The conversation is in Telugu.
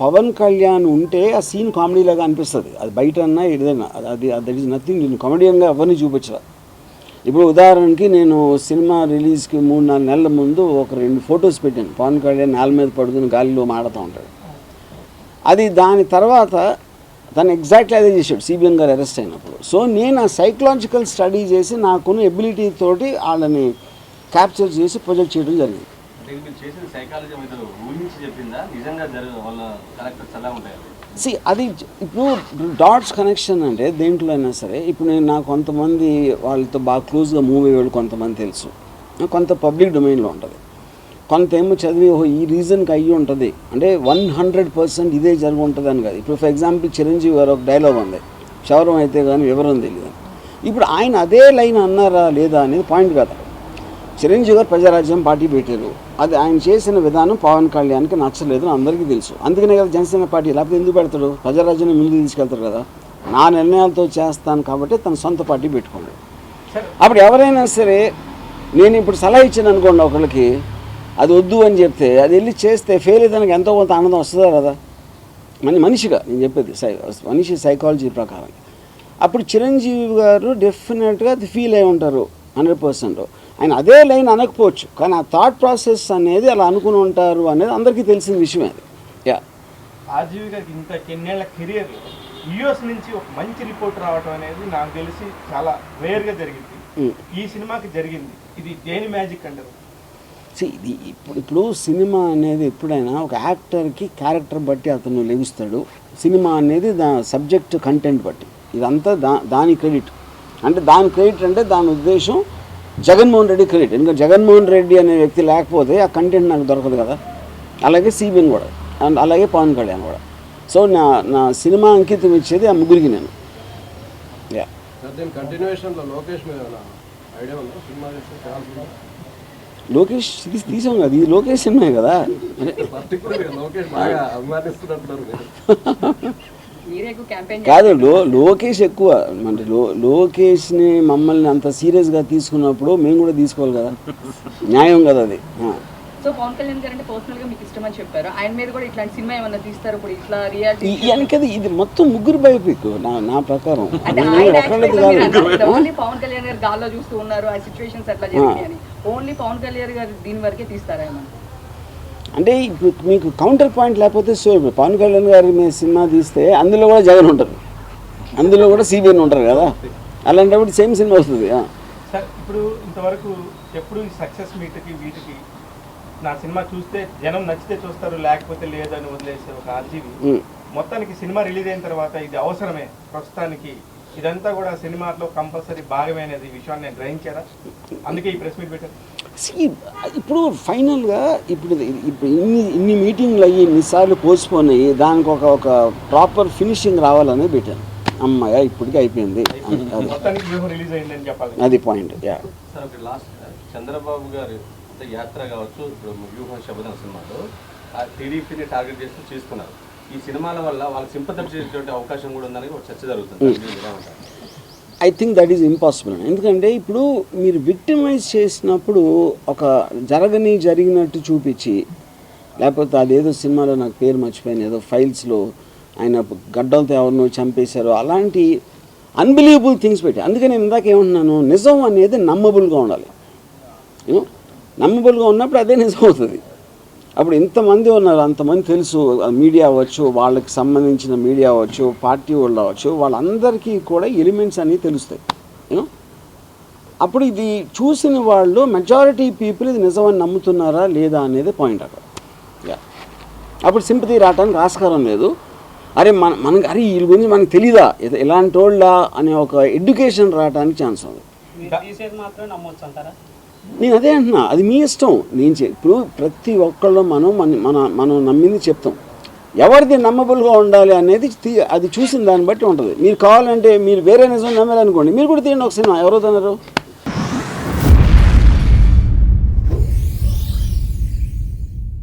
పవన్ కళ్యాణ్ ఉంటే ఆ సీన్ కామెడీలాగా అనిపిస్తుంది. అది బయట అన్నా ఏదైనా అది దట్ ఈస్ నథింగ్. నేను కామెడీగా ఎవరిని చూపించరా. ఇప్పుడు ఉదాహరణకి నేను సినిమా రిలీజ్కి 3-4 నెలల ముందు ఒక 2 ఫొటోస్ పెట్టాను. పవన్ కళ్యాణ్ నేల మీద పడుకుని గాలిలో మాడుతూ ఉంటాడు. అది దాని తర్వాత తను ఎగ్జాక్ట్లీ అదే చేశాడు సిబిఎన్ గారు అరెస్ట్ అయినప్పుడు. సో నేను ఆ సైకలాజికల్ స్టడీ చేసి నాకున్న ఎబిలిటీ తోటి వాళ్ళని క్యాప్చర్ చేసి ప్రొజెక్ట్ చేయడం జరిగింది. అది ఇప్పుడు డాట్స్ కనెక్షన్ అంటే దేంట్లో అయినా సరే, ఇప్పుడు నేను నాకు కొంతమంది వాళ్ళతో బాగా క్లోజ్గా మూవ్ అయ్యేవాళ్ళు కొంతమంది తెలుసు, కొంత పబ్లిక్ డొమైన్లో ఉంటుంది, కొంత ఏమో చదివి ఈ రీజన్కి అయ్యి ఉంటుంది అంటే 100% ఇదే జరిగి ఉంటుంది అని కాదు. ఇప్పుడు ఫర్ ఎగ్జాంపుల్ చిరంజీవి గారు ఒక డైలాగ్ ఉంది, క్షవరం అయితే కానీ వివరం తెలియదు. ఇప్పుడు ఆయన అదే లైన్ అన్నారా లేదా అనేది పాయింట్ కాదు. చిరంజీవి గారు ప్రజారాజ్యం పార్టీ పెట్టారు, అది ఆయన చేసిన విధానం పవన్ కళ్యాణ్కి నచ్చలేదు అందరికీ తెలుసు. అందుకనే కదా జనసేన పార్టీ, లేకపోతే ఎందుకు పెడతాడు? ప్రజారాజ్యాన్ని ముందుకు తీసుకెళ్తారు కదా. నా నిర్ణయాలతో చేస్తాను కాబట్టి తన సొంత పార్టీ పెట్టుకోండి. అప్పుడు ఎవరైనా సరే నేను ఇప్పుడు సలహా ఇచ్చాను అనుకోండి ఒకళ్ళకి, అది వద్దు అని చెప్తే అది వెళ్ళి చేస్తే ఫెయిల్ అయితే దానికి ఎంతో కొంత ఆనందం వస్తుందా కదా. మనిషిగా నేను చెప్పేది మనిషి సైకాలజీ ప్రకారం. అప్పుడు చిరంజీవి గారు డెఫినెట్గా అది ఫీల్ అయి ఉంటారు 100%. ఆయన అదే లైన్ అనకపోవచ్చు, కానీ ఆ థాట్ ప్రాసెస్ అనేది అలా అనుకుని ఉంటారు అనేది అందరికీ తెలిసిన విషయమే. అది ఆర్జీవి గారికి ఇంత ఎన్నేళ్ల కెరియర్లో యూఎస్ నుంచి ఒక మంచి రిపోర్ట్ రావడం అనేది నాకు తెలిసి చాలా రేర్గా జరిగింది. ఈ సినిమాకి జరిగింది. ఇది దేని మ్యాజిక్ అంటారు? ఇది ఇప్పుడు సినిమా అనేది ఎప్పుడైనా ఒక యాక్టర్కి క్యారెక్టర్ బట్టి అతను లెగుస్తాడు. సినిమా అనేది సబ్జెక్ట్ కంటెంట్ బట్టి, ఇదంతా దాని క్రెడిట్. అంటే దాని క్రెడిట్ అంటే దాని ఉద్దేశం జగన్మోహన్ రెడ్డి క్రెడిట్. ఎందుకంటే జగన్మోహన్ రెడ్డి అనే వ్యక్తి లేకపోతే ఆ కంటెంట్ నాకు దొరకదు కదా. అలాగే సిబిఎన్ కూడా, అండ్ అలాగే పవన్ కళ్యాణ్ కూడా. సో నా సినిమా అంకితం ఇచ్చేది ఆ ముగ్గురికి నేను. లోకేష్ తీసాం కదా, ఇది లోకేష్ సినిమా కదా. కాదు, లోకేష్ ఎక్కువ అంటే లోకేష్ని మమ్మల్ని అంత సీరియస్గా తీసుకున్నప్పుడు మేము కూడా తీసుకోవాలి కదా, న్యాయం కదా అది. సో పవన్ కళ్యాణ్ గారు అంటే పర్సనల్ గా మీకు ఇష్టమని చెప్పారు, ఆయన మీద కూడా ఇట్లాంటి సినిమా ఏమన్నా తీస్తారు ఇప్పుడు ఇట్లా రియాలిటీ కదా. ఇది మొత్తం ముగ్గురు బయోపిక్ నా ప్రకారం. ఓన్లీ పవన్ కళ్యాణ్ గారు గాల్లో చూస్తూ ఉన్నారు, ఆ సిచ్యువేషన్స్ ఎట్లా జరిగాయని ఓన్లీ పవన్ కళ్యాణ్ గారు దీని వరకే తీస్తారా ఏమన్నా? అంటే ఇప్పుడు మీకు కౌంటర్ పాయింట్ లేకపోతే సో ఇప్పుడు పవన్ కళ్యాణ్ గారి మీద సినిమా తీస్తే అందులో కూడా జగన్ ఉంటారు, అందులో కూడా సిబిఎన్ ఉంటారు కదా. అలాంటప్పుడు సేమ్ సినిమా వస్తుంది. సార్ ఇప్పుడు ఇంతవరకు ఎప్పుడు సక్సెస్ మీట్కి వీటికి నా సినిమా చూస్తే జనం నచ్చితే చూస్తారు, లేకపోతే లేదని వదిలేసే ఒక ఆర్జీవి మొత్తానికి సినిమా రిలీజ్ అయిన తర్వాత ఇది అవసరమే ప్రస్తుతానికి, ఇదంతా కూడా సినిమాలో కంపల్సరీ భాగమే అనేది విషయాన్ని నేను గ్రహించారా? అందుకే ఈ ప్రెస్ మీట్ పెట్టారు. ఇప్పుడు ఫైనల్గా ఇప్పుడు ఇన్ని మీటింగ్లు అయ్యి ఇన్నిసార్లు పోస్ట్పోన్ అయ్యి దానికి ఒక ప్రాపర్ ఫినిషింగ్ రావాలని పెట్టాను. అమ్మాయ ఇప్పటికీ అయిపోయింది, రిలీజ్ అయిందని చెప్పాలి. అది పాయింట్. చంద్రబాబు గారు యాత్ర కావచ్చు, ఇప్పుడు వ్యూహ శబదం సినిమాలో టీడీపీని టార్గెట్ చేస్తూ చేసుకున్నారు. ఈ సినిమాల వల్ల వాళ్ళకి సింపథైజ్ చేసేటువంటి అవకాశం కూడా ఉందని ఒక చర్చ జరుగుతుంది. I think that is impossible. ఎందుకంటే ఇప్పుడు మీరు విక్టిమైజ్ చేసినప్పుడు ఒక జరిగినట్టు చూపించి, లేకపోతే అదేదో సినిమాలో నాకు పేరు మర్చిపోయాను, ఏదో ఫైల్స్లో ఆయన గడ్డలతో ఎవరినో చంపేశారు, అలాంటి అన్బిలీవబుల్ థింగ్స్ పెట్టి. అందుకే నేను ఇందాక ఏమంటున్నాను, నిజం అనేది నమ్మబుల్గా ఉండాలి. నమ్మబుల్గా ఉన్నప్పుడు అదే నిజం అవుతుంది. అప్పుడు ఇంతమంది ఉన్నారు, అంతమంది తెలుసు, మీడియా అవ్వచ్చు, వాళ్ళకి సంబంధించిన మీడియా అవ్వచ్చు, పార్టీ వాళ్ళు అవ్వచ్చు, వాళ్ళందరికీ కూడా ఎలిమెంట్స్ అన్నీ తెలుస్తాయి. అప్పుడు ఇది చూసిన వాళ్ళు మెజారిటీ పీపుల్ ఇది నిజమని నమ్ముతున్నారా లేదా అనేది పాయింట్ అక్కడ. అప్పుడు సింపతి రావడానికి ఆస్కారం లేదు. అరే మనకి అరే వీళ్ళ గురించి మనకు తెలీదా, ఇలాంటి వాళ్ళ అనే ఒక ఎడ్యుకేషన్ రావడానికి ఛాన్స్ ఉంది. నేను అదే అంటున్నా, అది మీ ఇష్టం. ఇప్పుడు ప్రతి ఒక్కళ్ళు మనం నమ్మింది చెప్తాం. ఎవరిది నమ్మబుల్గా ఉండాలి అనేది అది చూసిన దాన్ని బట్టి ఉంటుంది. మీరు కావాలంటే మీరు వేరే నిజం నమ్మారనుకోండి, మీరు కూడా తీయండి ఒక సినిమా, ఎవరో తిన్నారు.